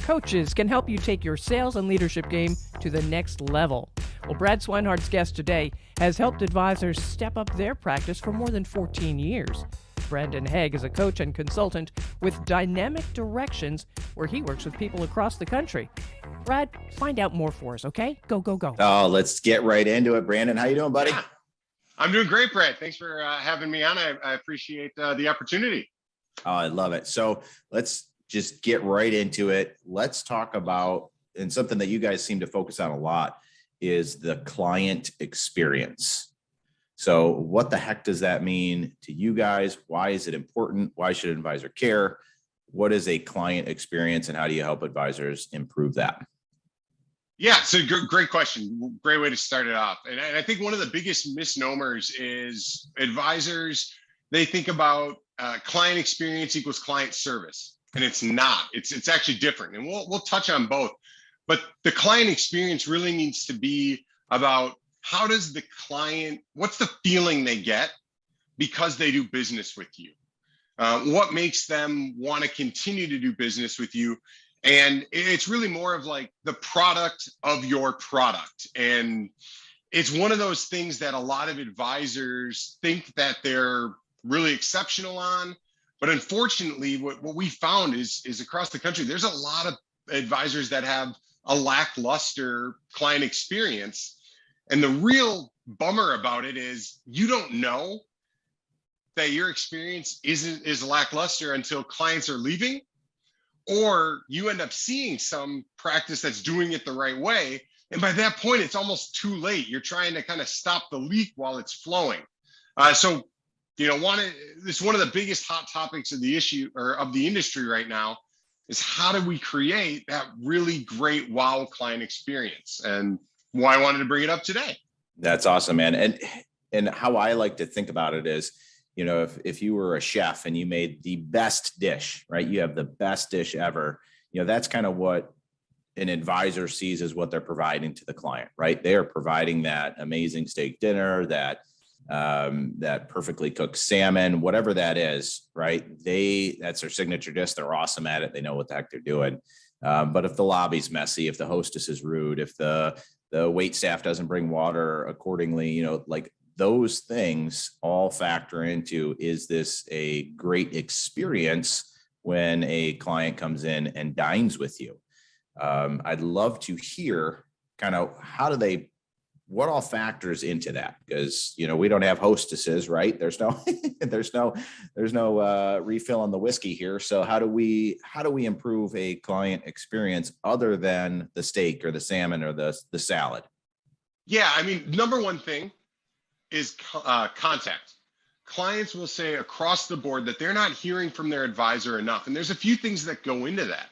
coaches can help you take your sales and leadership game to the next level. Well, Brad Swinehart's guest today has helped advisors step up their practice for more than 14 years. Brandon Hegg is a coach and consultant with Dynamic Directions, where he works with people across the country. Brad, find out more for us, okay? Go, go, go. Oh, let's get right into it. Brandon, how you doing, buddy? Yeah, I'm doing great, Brad. Thanks for having me on. I appreciate the opportunity. Oh, I love it. So let's just get right into it. Let's talk about, and something that you guys seem to focus on a lot is the client experience. So what the heck does that mean to you guys? Why is it important? Why should an advisor care? What is a client experience and how do you help advisors improve that? Yeah, it's a great question. Great way to start it off. And I think one of the biggest misnomers is advisors, they think about client experience equals client service. And it's not. It's actually different. And we'll touch on both. But the client experience really needs to be about how does the client, what's the feeling they get because they do business with you? What makes them want to continue to do business with you? And it's really more of like the product of your product. And it's one of those things that a lot of advisors think that they're really exceptional on. But unfortunately, what we found is across the country, there's a lot of advisors that have a lackluster client experience. And the real bummer about it is you don't know that your experience is lackluster until clients are leaving, or you end up seeing some practice that's doing it the right way. And by that point, it's almost too late. You're trying to kind of stop the leak while it's flowing. So, it's one of the biggest hot topics of the issue or of the industry right now is how do we create that really great wow client experience, and why I wanted to bring it up today. That's awesome, man. And how I like to think about it is, if you were a chef and you made the best dish, right? You have the best dish ever. That's kind of what an advisor sees as what they're providing to the client, right? They are providing that amazing steak dinner, that perfectly cooked salmon, whatever that is, right? That's their signature dish. They're awesome at it. They know what the heck they're doing. But if the lobby's messy, if the hostess is rude, if the wait staff doesn't bring water accordingly, like those things all factor into, is this a great experience when a client comes in and dines with you? I'd love to hear kind of what all factors into that, because we don't have hostesses, right? There's no refill on the whiskey here. So how do we improve a client experience other than the steak or the salmon or the salad? Yeah, I mean, number one thing is contact. Clients will say across the board that they're not hearing from their advisor enough, and there's a few things that go into that.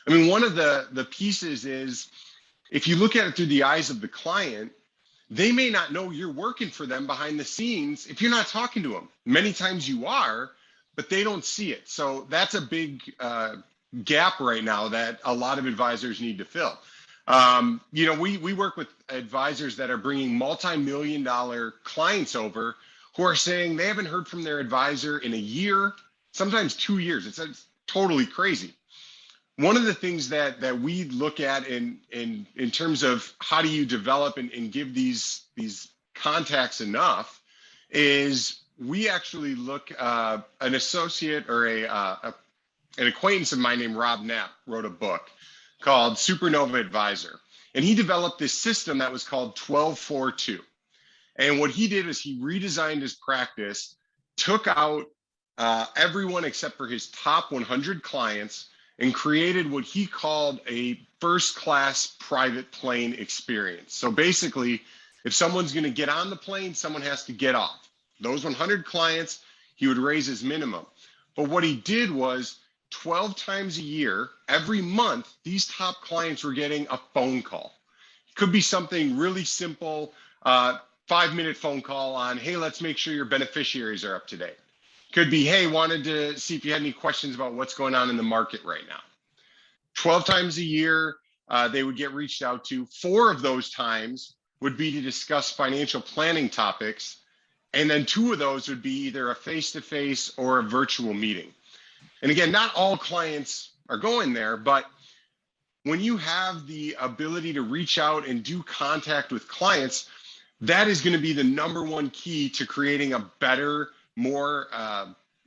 I mean, one of the pieces is, if you look at it through the eyes of the client, they may not know you're working for them behind the scenes if you're not talking to them. Many times you are, but they don't see it. So that's a big gap right now that a lot of advisors need to fill. We work with advisors that are bringing multi-million-dollar clients over who are saying they haven't heard from their advisor in a year, sometimes 2 years. It's totally crazy. One of the things that we look at in terms of how do you develop and give these contacts enough is we actually look, an associate or an acquaintance of mine named Rob Knapp wrote a book called Supernova Advisor. And he developed this system that was called 12-4-2. And what he did is he redesigned his practice, took out everyone except for his top 100 clients, and created what he called a first-class private plane experience. So basically, if someone's going to get on the plane, someone has to get off. Those 100 clients, he would raise his minimum. But what he did was 12 times a year, every month, these top clients were getting a phone call. It could be something really simple, 5-minute phone call on, hey, let's make sure your beneficiaries are up to date. Could be, hey, wanted to see if you had any questions about what's going on in the market right now. 12 times a year, they would get reached out to. 4 of those times would be to discuss financial planning topics. And then 2 of those would be either a face-to-face or a virtual meeting. And again, not all clients are going there, but when you have the ability to reach out and do contact with clients, that is going to be the number one key to creating a better, more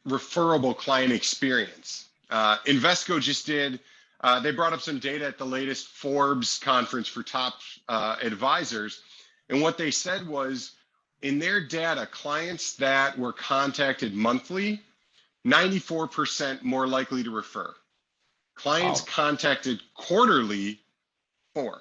referable client experience. Invesco just did, they brought up some data at the latest Forbes conference for top advisors. And what they said was, in their data, clients that were contacted monthly, 94% more likely to refer. Clients contacted quarterly, 4.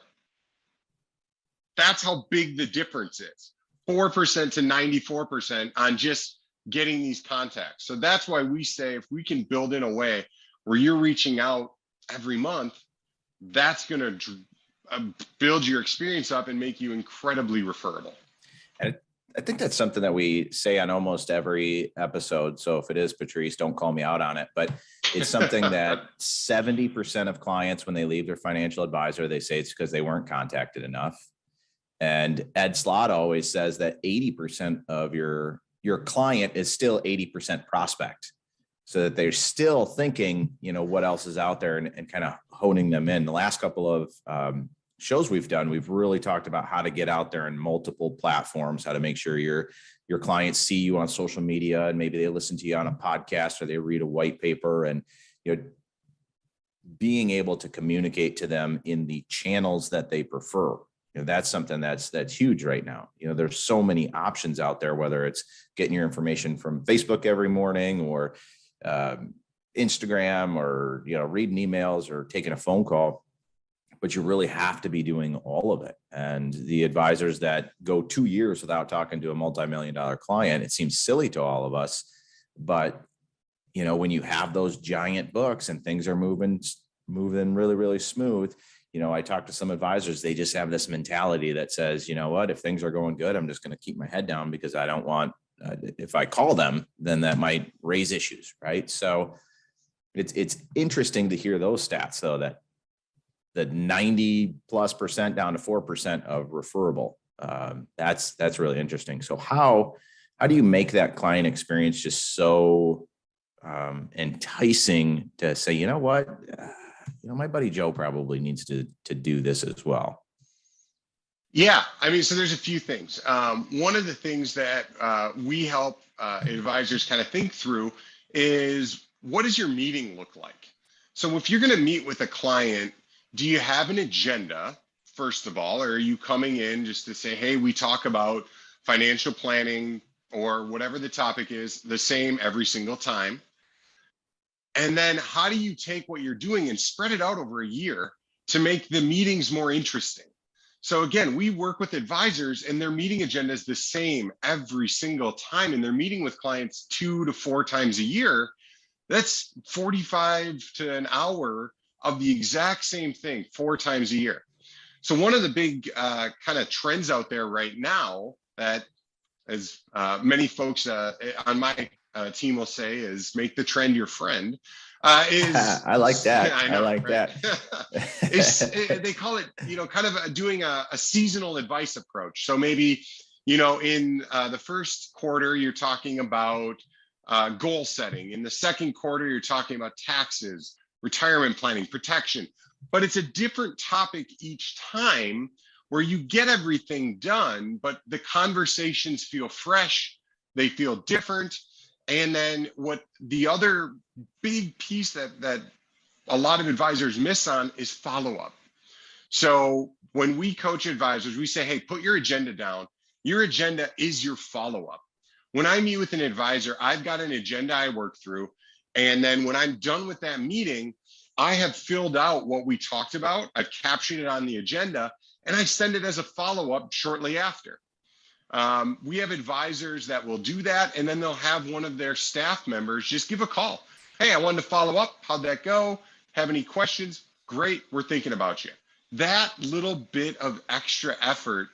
That's how big the difference is. 4% to 94% on just getting these contacts. So that's why we say if we can build in a way where you're reaching out every month, that's going to build your experience up and make you incredibly referable. And I think that's something that we say on almost every episode. So if it is, Patrice, don't call me out on it, but it's something that 70% of clients, when they leave their financial advisor, they say it's because they weren't contacted enough. And Ed Slott always says that 80% of your client is still 80% prospect, so that they're still thinking, what else is out there, and kind of honing them in. The last couple of shows we've done, we've really talked about how to get out there in multiple platforms, how to make sure your clients see you on social media, and maybe they listen to you on a podcast or they read a white paper, and being able to communicate to them in the channels that they prefer. That's something that's huge right now. There's so many options out there, whether it's getting your information from Facebook every morning, or Instagram, or reading emails, or taking a phone call. But you really have to be doing all of it. And the advisors that go 2 years without talking to a multi-million-dollar client, it seems silly to all of us. But, when you have those giant books and things are moving really, really smooth, I talk to some advisors, they just have this mentality that says, if things are going good, I'm just going to keep my head down, because I don't want, if I call them, then that might raise issues. Right. So it's interesting to hear those stats, though, that the 90+% down to 4% of referable. That's really interesting. So how do you make that client experience just so enticing to say, my buddy Joe probably needs to do this as well? Yeah, so there's a few things. One of the things that we help advisors kind of think through is, what does your meeting look like? So if you're going to meet with a client, do you have an agenda, first of all, or are you coming in just to say, hey, we talk about financial planning or whatever the topic is, the same every single time? And then how do you take what you're doing and spread it out over a year to make the meetings more interesting? So again, we work with advisors and their meeting agenda is the same every single time, and they're meeting with clients 2 to 4 times a year. That's 45 to an hour of the exact same thing 4 times a year. So one of the big kind of trends out there right now, that as many folks on my team will say, is make the trend your friend. I like that. I like that. They call it, kind of doing a seasonal advice approach. So maybe, in the first quarter, you're talking about goal setting. In the second quarter, you're talking about taxes, retirement planning, protection. But it's a different topic each time, where you get everything done, but the conversations feel fresh, they feel different. And then what the other big piece that a lot of advisors miss on is follow-up. So when we coach advisors, we say, hey, put your agenda down. Your agenda is your follow-up. When I meet with an advisor, I've got an agenda I work through. And then when I'm done with that meeting, I have filled out what we talked about. I've captured it on the agenda, and I send it as a follow-up shortly after. We have advisors that will do that, and then they'll have one of their staff members just give a call. Hey, I wanted to follow up. How'd that go? Have any questions? Great, we're thinking about you. That little bit of extra effort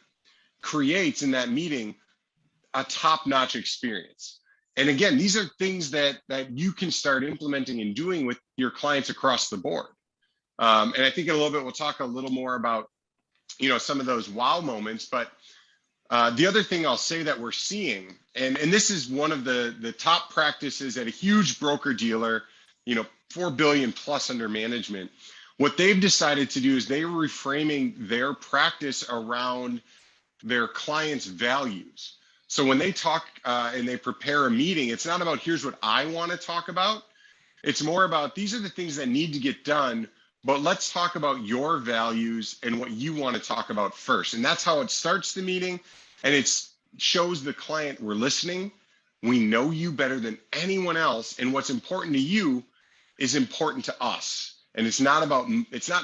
creates in that meeting a top-notch experience. And again, these are things that you can start implementing and doing with your clients across the board. And I think in a little bit, we'll talk a little more about, some of those wow moments. But the other thing I'll say that we're seeing, and this is one of the top practices at a huge broker dealer, $4 billion plus under management. What they've decided to do is they're reframing their practice around their clients' values. So when they talk and they prepare a meeting, it's not about here's what I want to talk about. It's more about these are the things that need to get done, but let's talk about your values and what you want to talk about first. And that's how it starts the meeting. And it shows the client we're listening. We know you better than anyone else. And what's important to you is important to us. And it's not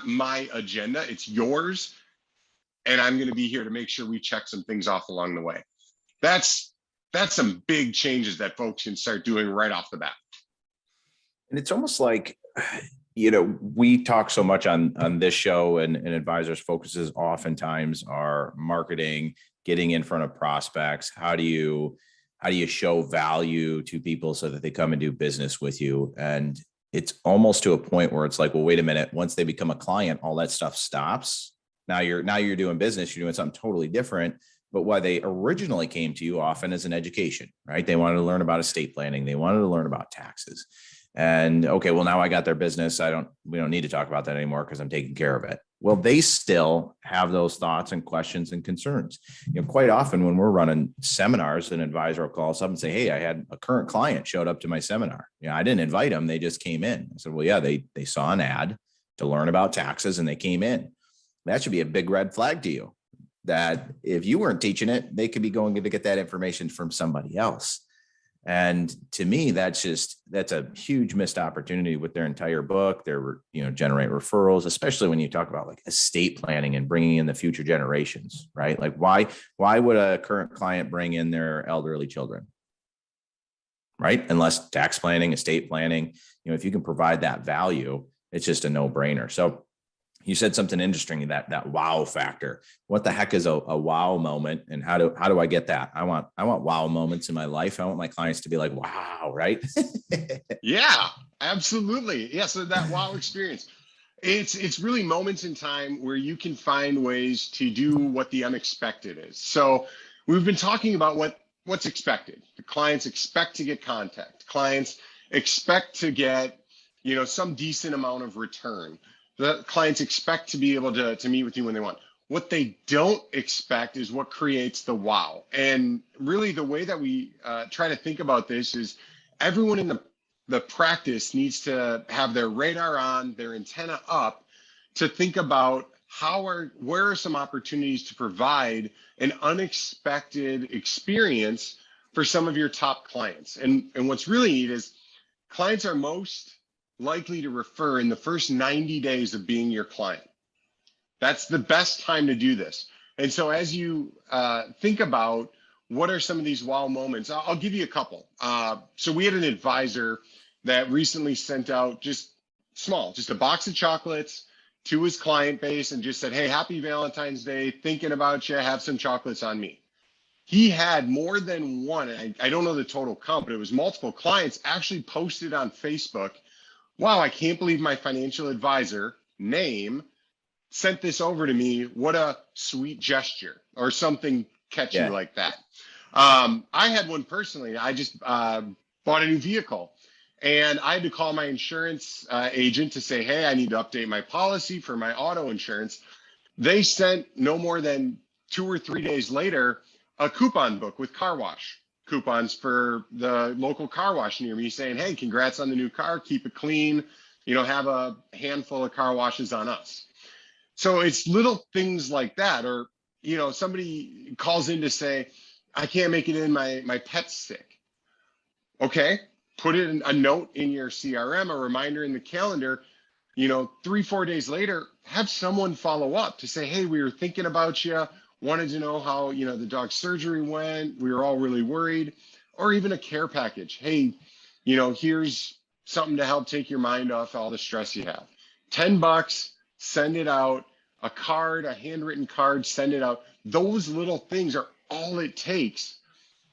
my agenda, it's yours. And I'm going to be here to make sure we check some things off along the way. That's some big changes that folks can start doing right off the bat. And it's almost like, we talk so much on this show, and advisors' focuses oftentimes are marketing, getting in front of prospects. How do you show value to people so that they come and do business with you? And it's almost to a point where it's like, well, wait a minute. Once they become a client, all that stuff stops. Now you're doing business. You're doing something totally different. But why they originally came to you often as an education, right? They wanted to learn about estate planning. They wanted to learn about taxes. And okay, well, now I got their business. We don't need to talk about that anymore because I'm taking care of it. Well, they still have those thoughts and questions and concerns. Quite often when we're running seminars, an advisor will call us up and say, hey, I had a current client showed up to my seminar. I didn't invite them. They just came in. I said, well, yeah, they saw an ad to learn about taxes and they came in. That should be a big red flag to you, that if you weren't teaching it, they could be going to get that information from somebody else. And to me, that's a huge missed opportunity with their entire book. They're, generate referrals, especially when you talk about like estate planning and bringing in the future generations, right? Like why would a current client bring in their elderly children, right? Unless tax planning, estate planning, if you can provide that value, it's just a no brainer. So you said something interesting, that wow factor. What the heck is a wow moment, and how do I get that? I want wow moments in my life. I want my clients to be like, wow, right? Yeah, absolutely. Yeah. So that wow experience, it's really moments in time where you can find ways to do what the unexpected is. So we've been talking about what's expected. The clients expect to get contact. Clients expect to get, some decent amount of return. The clients expect to be able to meet with you when they want. What they don't expect is what creates the wow. And really the way that we try to think about this is everyone in the practice needs to have their radar on, their antenna up, to think about where are some opportunities to provide an unexpected experience for some of your top clients. And what's really neat is clients are most likely to refer in the first 90 days of being your client. That's the best time to do this. And so as you think about what are some of these wow moments, I'll give you a couple. So we had an advisor that recently sent out just a box of chocolates to his client base and just said, hey, happy Valentine's Day, thinking about you, have some chocolates on me. He had more than one, and I don't know the total count, but it was multiple clients actually posted on Facebook, wow, I can't believe my financial advisor name sent this over to me. What a sweet gesture, or something catchy like that. I had one personally. I just bought a new vehicle, and I had to call my insurance agent to say, hey, I need to update my policy for my auto insurance. They sent no more than 2 or 3 days later a coupon book with car wash coupons for the local car wash near me, saying, hey, congrats on the new car, keep it clean, have a handful of car washes on us. So it's little things like that. Or, somebody calls in to say, I can't make it in, my pet's sick. Okay, put it in a note in your CRM, a reminder in the calendar, 3-4 days later, have someone follow up to say, hey, we were thinking about you, wanted to know how, the dog's surgery went. We were all really worried. Or even a care package. Hey, here's something to help take your mind off all the stress you have. $10, send it out. A card, a handwritten card, send it out. Those little things are all it takes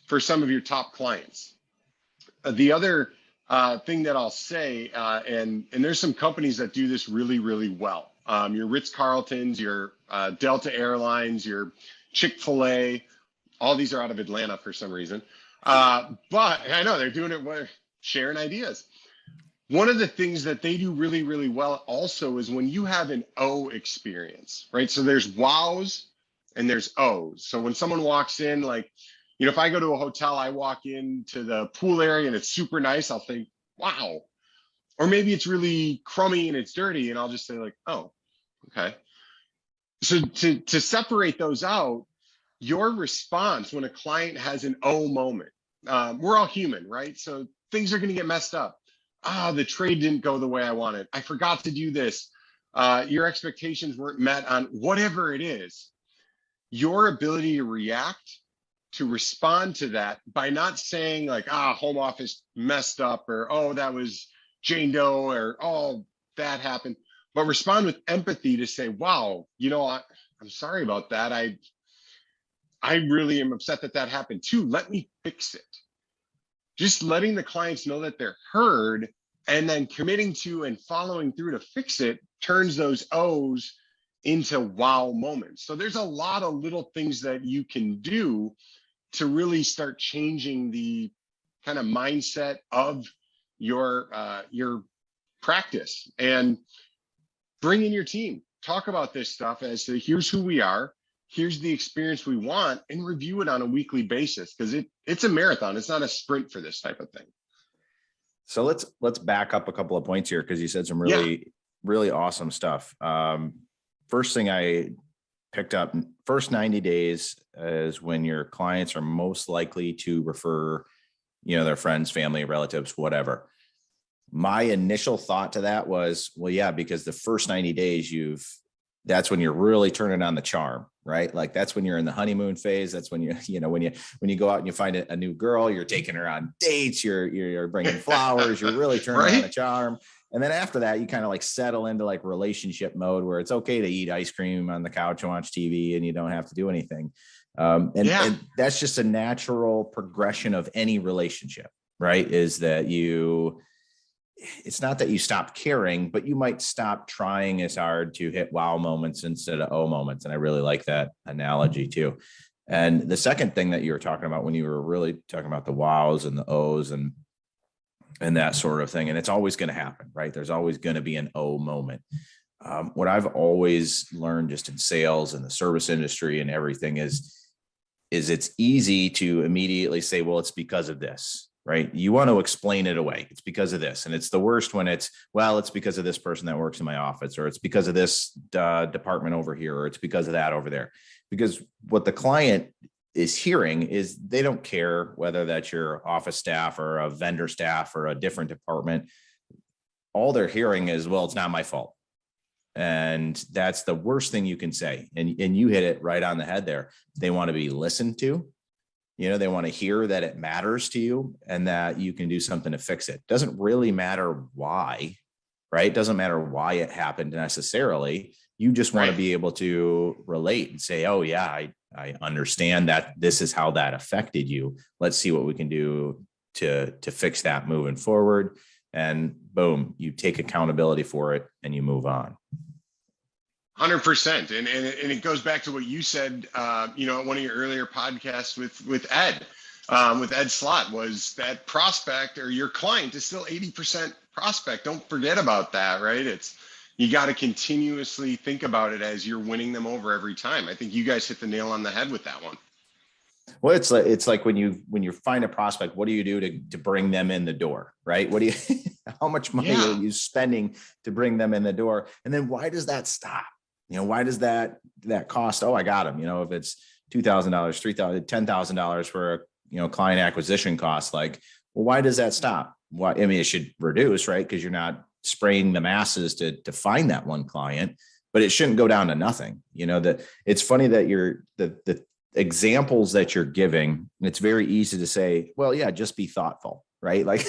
for some of your top clients. The other thing that I'll say, and there's some companies that do this really, really well. Your Ritz-Carltons, your Delta Airlines, your Chick-fil-A, all these are out of Atlanta for some reason. But I know they're doing it, sharing ideas. One of the things that they do really, really well also is when you have an O experience, right? So there's wows and there's O's. So when someone walks in, like, if I go to a hotel, I walk into the pool area and it's super nice, I'll think, wow. Or maybe it's really crummy and it's dirty, and I'll just say like, oh, okay. So to separate those out, your response when a client has an oh moment, we're all human, right? So things are going to get messed up. The trade didn't go the way I wanted. I forgot to do this. Your expectations weren't met on whatever it is. Your ability to react, to respond to that by not saying like, home office messed up, or, oh, that was Jane Doe, or, oh, that happened, but respond with empathy to say, wow, I'm sorry about that. I really am upset that happened too. Let me fix it. Just letting the clients know that they're heard, and then committing to and following through to fix it turns those O's into wow moments. So there's a lot of little things that you can do to really start changing the kind of mindset of your practice, and bring in your team. Talk about this stuff as to here's who we are, here's the experience we want, and review it on a weekly basis, because it's a marathon. It's not a sprint for this type of thing. So let's back up a couple of points here, because you said some really, really awesome stuff. First thing I picked up, first 90 days is when your clients are most likely to refer, their friends, family, relatives, whatever. My initial thought to that was, well, yeah, because the first 90 days that's when you're really turning on the charm, right? Like that's when you're in the honeymoon phase. That's when when you go out and you find a new girl, you're taking her on dates, you're bringing flowers, you're really turning on the charm. And then after that, you kind of like settle into like relationship mode, where it's okay to eat ice cream on the couch and watch TV, and you don't have to do anything. And that's just a natural progression of any relationship, right? Is that it's not that you stop caring, but you might stop trying as hard to hit wow moments instead of oh moments. And I really like that analogy too. And the second thing that you were talking about when you were really talking about the wows and the O's and that sort of thing, and it's always going to happen, right? There's always going to be an oh moment. What I've always learned just in sales and the service industry and everything is it's easy to immediately say, well, it's because of this. Right? You want to explain it away. It's because of this. And it's the worst when it's because of this person that works in my office, or it's because of this department over here, or it's because of that over there. Because what the client is hearing is they don't care whether that's your office staff or a vendor staff or a different department. All they're hearing is, well, it's not my fault. And that's the worst thing you can say. And you hit it right on the head there. They want to be listened to. They want to hear that it matters to you and that you can do something to fix it. Doesn't really matter why, right? It doesn't matter why it happened necessarily. You just want to be able to relate and say, oh yeah, I understand that this is how that affected you. Let's see what we can do to fix that moving forward. And boom, you take accountability for it and you move on. 100%. And it goes back to what you said, at one of your earlier podcasts with Ed Slott, was that prospect or your client is still 80% prospect. Don't forget about that, right? You got to continuously think about it as you're winning them over every time. I think you guys hit the nail on the head with that one. Well, it's like when you find a prospect, what do you do to bring them in the door, right? How much money are you spending to bring them in the door? And then why does that stop? Why does that cost? Oh, I got them. If it's $2,000, $3,000, $10,000 for a client acquisition cost, like, well, why does that stop? Why? I mean, it should reduce, right? Because you're not spraying the masses to find that one client, but it shouldn't go down to nothing. That it's funny that the examples that you're giving, it's very easy to say, well, yeah, just be thoughtful, right? Like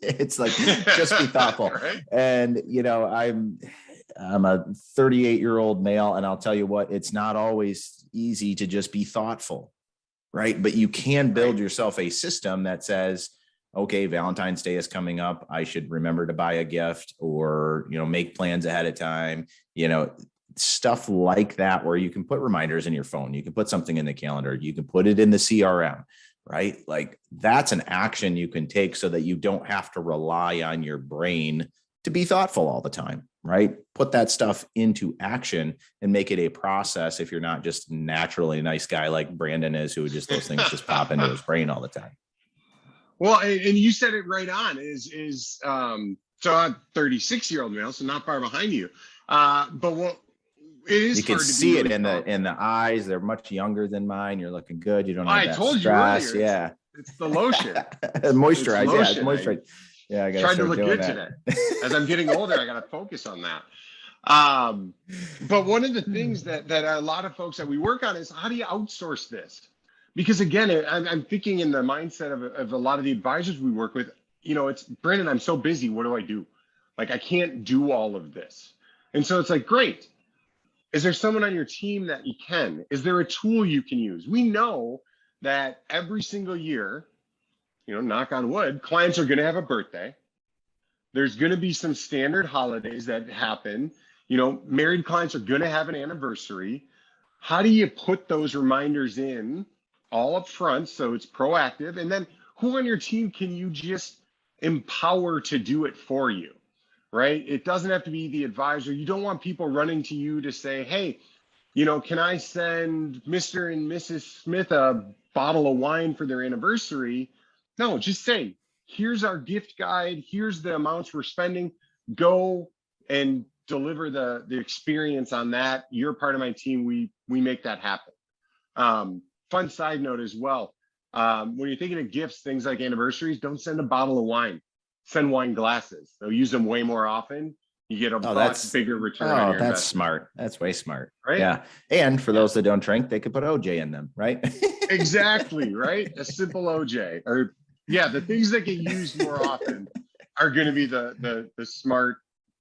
it's like, just be thoughtful. Right? And, I'm a 38-year-old male, and I'll tell you what, it's not always easy to just be thoughtful, right? But you can build yourself a system that says, okay, Valentine's Day is coming up. I should remember to buy a gift, or, make plans ahead of time, stuff like that, where you can put reminders in your phone. You can put something in the calendar. You can put it in the CRM, right? Like that's an action you can take so that you don't have to rely on your brain to be thoughtful all the time, right? Put that stuff into action and make it a process if you're not just naturally a nice guy like Brandon is, who just those things just pop into his brain all the time. Well, and you said it right on so I'm 36-year-old male, so not far behind you. But what it is, you can hard to see be it really in the eyes. They're much younger than mine. You're looking good. You don't have I that told stress. you earlier, Yeah. it's the lotion. Moisturize. It's Yeah. lotion. Moisturize. Yeah. I got to Tried to start look doing good that. today. As I'm getting older, I got to focus on that. But one of the things that a lot of folks that we work on is, how do you outsource this? Because again, I'm thinking in the mindset of a lot of the advisors we work with, it's, Brandon, I'm so busy. What do I do? Like, I can't do all of this. And so it's like, great. Is there someone on your team that you can? Is there a tool you can use? We know that every single year, knock on wood, clients are going to have a birthday. There's going to be some standard holidays that happen. Married clients are going to have an anniversary. How do you put those reminders in all up front so it's proactive? And then who on your team can you just empower to do it for you, right? It doesn't have to be the advisor. You don't want people running to you to say, hey, can I send Mr. and Mrs. Smith a bottle of wine for their anniversary? No, just say, here's our gift guide. Here's the amounts we're spending. Go and deliver the experience on that. You're part of my team. We make that happen. Fun side note as well. When you're thinking of gifts, things like anniversaries, don't send a bottle of wine. Send wine glasses. They'll use them way more often. You get a bigger return on your that's investment. smart. That's way smart. Right? Yeah. And for those that don't drink, they could put OJ in them, right? Exactly, right? A simple OJ. Or the things that get used more often are going to be the smart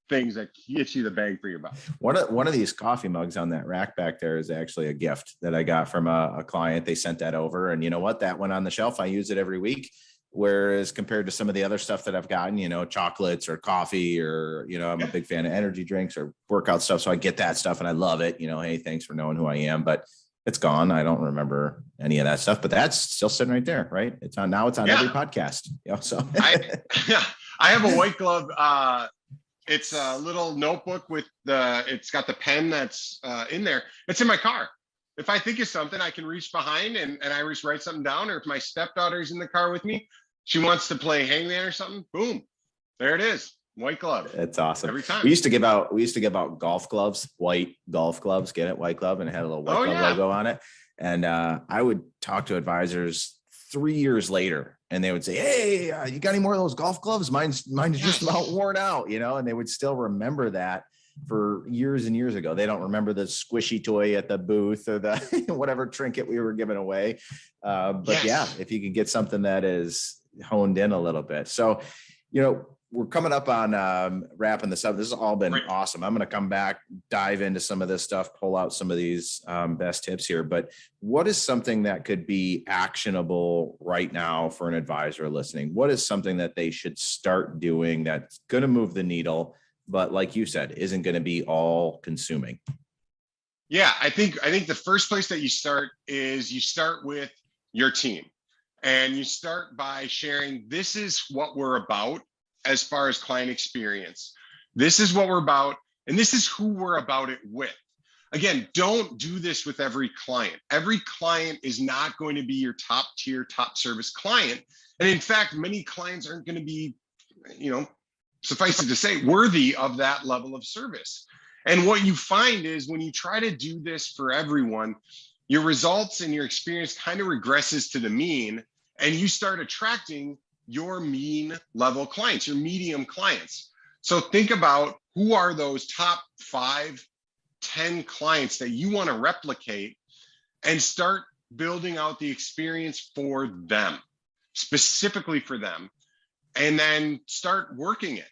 things that get you the bang for your buck. One of these coffee mugs on that rack back there is actually a gift that I got from a client. They sent that over, and you know what? That went on the shelf. I use it every week. Whereas compared to some of the other stuff that I've gotten, chocolates or coffee, or, I'm a big fan of energy drinks or workout stuff. So I get that stuff and I love it. Hey, thanks for knowing who I am, but it's gone. I don't remember any of that stuff, but that's still sitting right there, right? It's on every podcast. So I have a white glove. It's a little notebook with it's got the pen that's in there. It's in my car. If I think of something, I can reach behind and I just write something down. Or if my stepdaughter's in the car with me, she wants to play hangman or something, boom, there it is. White glove. It's awesome. Every time. We used to give out golf gloves, white golf gloves, get it, white glove, and it had a little white glove logo on it. And I would talk to advisors 3 years later, and they would say, hey, you got any more of those golf gloves? Mine's just about worn out, and they would still remember that for years and years ago. They don't remember the squishy toy at the booth or the whatever trinket we were giving away. But if you can get something that is honed in a little bit. So, we're coming up on wrapping this up. This has all been awesome. I'm going to come back, dive into some of this stuff, pull out some of these best tips here. But what is something that could be actionable right now for an advisor listening? What is something that they should start doing that's going to move the needle, but like you said, isn't going to be all consuming? Yeah, I think the first place that you start is you start with your team, and you start by sharing, this is what we're about as far as client experience. This is what we're about, and this is who we're about it with. Again, don't do this with every client. Every client is not going to be your top tier, top service client. And in fact, many clients aren't going to be, suffice it to say, worthy of that level of service. And what you find is when you try to do this for everyone, your results and your experience kind of regresses to the mean, and you start attracting your mean level clients, your medium clients. So think about, who are those top 5, 10 clients that you want to replicate, and start building out the experience for them, specifically for them. And then start working it.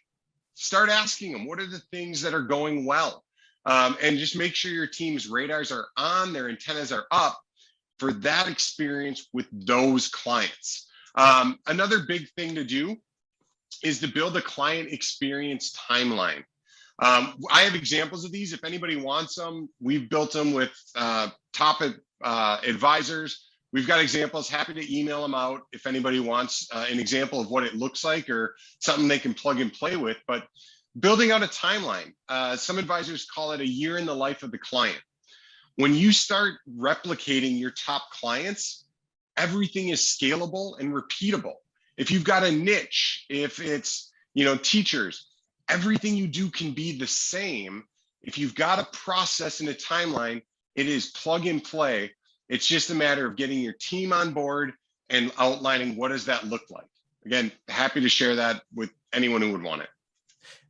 Start asking them, what are the things that are going well? And just make sure your team's radars are on, their antennas are up for that experience with those clients. Another big thing to do is to build a client experience timeline. I have examples of these. If anybody wants them, we've built them with top advisors. we've got examples. Happy to email them out if anybody wants an example of what it looks like or something they can plug and play with. But building out a timeline. Some advisors call it a year in the life of the client. When you start replicating your top clients, everything is scalable and repeatable. If you've got a niche, if it's, teachers, everything you do can be the same. If you've got a process and a timeline, it is plug and play. It's just a matter of getting your team on board and outlining what does that look like. Again, happy to share that with anyone who would want it.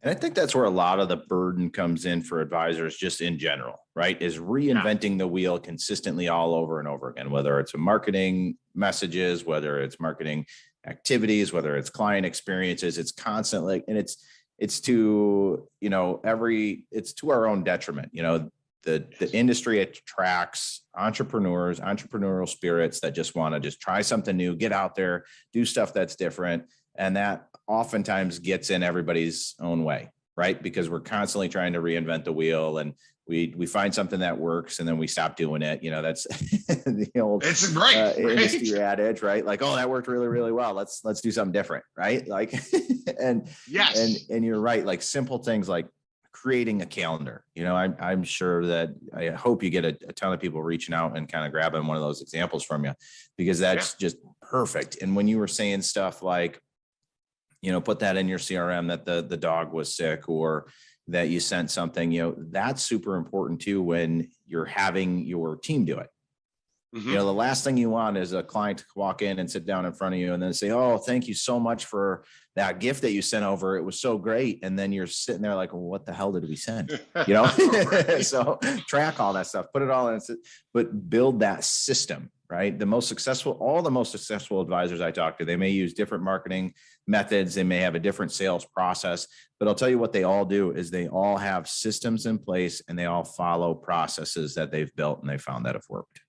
And I think that's where a lot of the burden comes in for advisors just in general, right? Is reinventing the wheel consistently all over and over again, whether it's marketing messages, whether it's marketing activities, whether it's client experiences, it's constantly, and it's to, it's to our own detriment. The industry attracts entrepreneurs, entrepreneurial spirits that just want to just try something new, get out there, do stuff that's different. And that oftentimes gets in everybody's own way, right? Because we're constantly trying to reinvent the wheel, and we find something that works and then we stop doing it. That's the old industry adage, right? Like, oh, that worked really, really well. Let's do something different, right? Like, and yes, and you're right. Like simple things like creating a calendar. I'm sure that I hope you get a ton of people reaching out and kind of grabbing one of those examples from you, because that's just perfect. And when you were saying stuff like, put that in your CRM that the dog was sick, or that you sent something, that's super important too when you're having your team do it. Mm-hmm. The last thing you want is a client to walk in and sit down in front of you and then say, oh, thank you so much for that gift that you sent over. It was so great. And then you're sitting there like, well, what the hell did we send? So track all that stuff, put it all in, but build that system, right? All the most successful advisors I talk to, they may use different marketing methods. They may have a different sales process, but I'll tell you what they all do is they all have systems in place and they all follow processes that they've built and they found that have worked.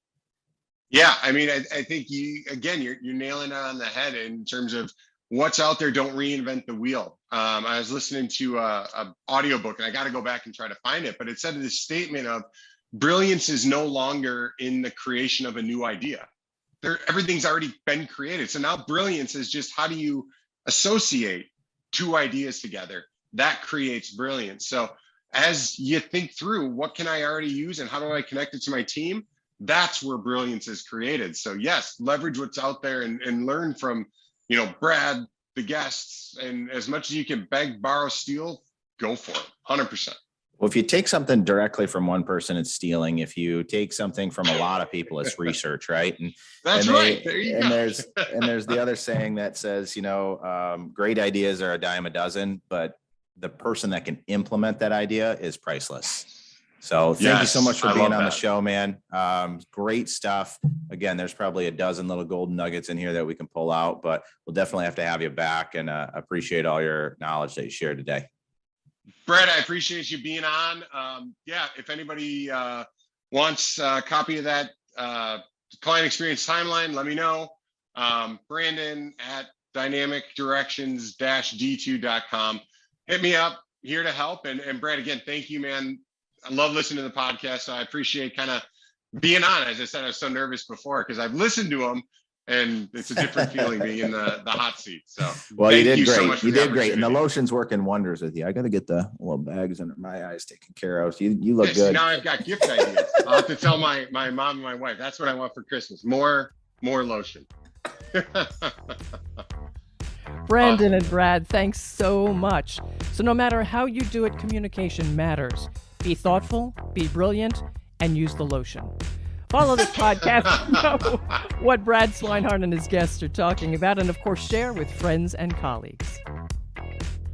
Yeah. I mean, I think you're nailing it on the head in terms of what's out there. Don't reinvent the wheel. I was listening to a audiobook, and I got to go back and try to find it, but it said this statement of brilliance is no longer in the creation of a new idea. Everything's already been created. So now brilliance is just how do you associate two ideas together? That creates brilliance. So as you think through what can I already use and how do I connect it to my team, that's where brilliance is created. So yes, leverage what's out there and learn from, Brad, the guests, and as much as you can beg, borrow, steal, go for it. 100%. Well, if you take something directly from one person, it's stealing. If you take something from a lot of people, it's research, right? Right. There you go. There's the other saying that says, great ideas are a dime a dozen, but the person that can implement that idea is priceless. So thank you so much for being on the show, man. Great stuff. Again, there's probably a dozen little golden nuggets in here that we can pull out, but we'll definitely have to have you back, and appreciate all your knowledge that you shared today. Brett, I appreciate you being on. If anybody wants a copy of that client experience timeline, let me know. Brandon at dynamicdirections-d2.com. Hit me up, here to help. And Brad, again, thank you, man. I love listening to the podcast. So I appreciate kind of being on. As I said, I was so nervous before because I've listened to them, and it's a different feeling being in the hot seat. So well, you did great. So you did great. And the lotion's working wonders with you. I got to get the little bags under my eyes taken care of. So you look good. Now I've got gift ideas. I'll have to tell my mom and my wife, that's what I want for Christmas. More lotion. Brandon and Brad, thanks so much. So no matter how you do it, communication matters. Be thoughtful, be brilliant, and use the lotion. Follow this podcast to know what Brad Swineheart and his guests are talking about, and of course, share with friends and colleagues.